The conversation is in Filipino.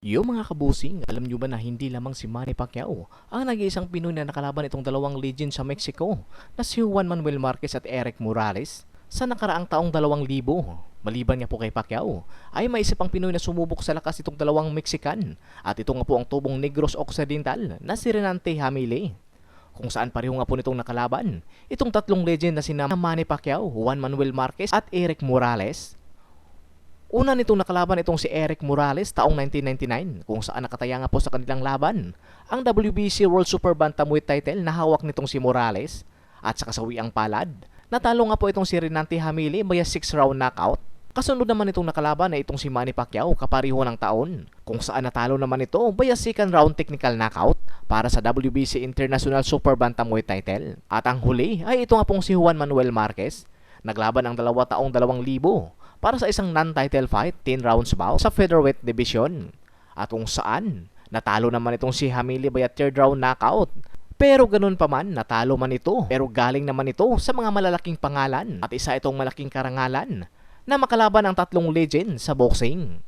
Yo mga kabusing, alam nyo ba na hindi lamang si Manny Pacquiao ang nag-iisang Pinoy na nakalaban itong dalawang legend sa Mexico na si Juan Manuel Marquez at Eric Morales sa nakaraang taong 2000. Maliban nga po kay Pacquiao, ay may isa pang Pinoy na sumubok sa lakas itong dalawang Mexican at ito nga po ang tubong Negros Occidental na si Renante Hamile. Kung saan pareho nga po nitong nakalaban, itong tatlong legend na sina Manny Pacquiao, Juan Manuel Marquez at Eric Morales. Una nitong nakalaban itong si Eric Morales taong 1999 kung saan nakataya nga po sa kanilang laban ang WBC World Super Bantamweight title na hawak nitong si Morales at sa kasawiang palad. Natalo nga po itong si Renante Hamile via 6-round knockout. Kasunod naman itong nakalaban na itong si Manny Pacquiao kapareho ng taon kung saan natalo naman ito via second round technical knockout para sa WBC International Super Bantamweight title. At ang huli ay ito nga pong si Juan Manuel Marquez. Naglaban ang dalawa taong 2000 para sa isang non-title fight, 10 rounds bout sa featherweight division. At kung saan, natalo naman itong si Hamile via third round knockout. Pero ganun pa man, natalo man ito. Pero galing naman ito sa mga malalaking pangalan at isa itong malaking karangalan na makalaban ang tatlong legend sa boxing.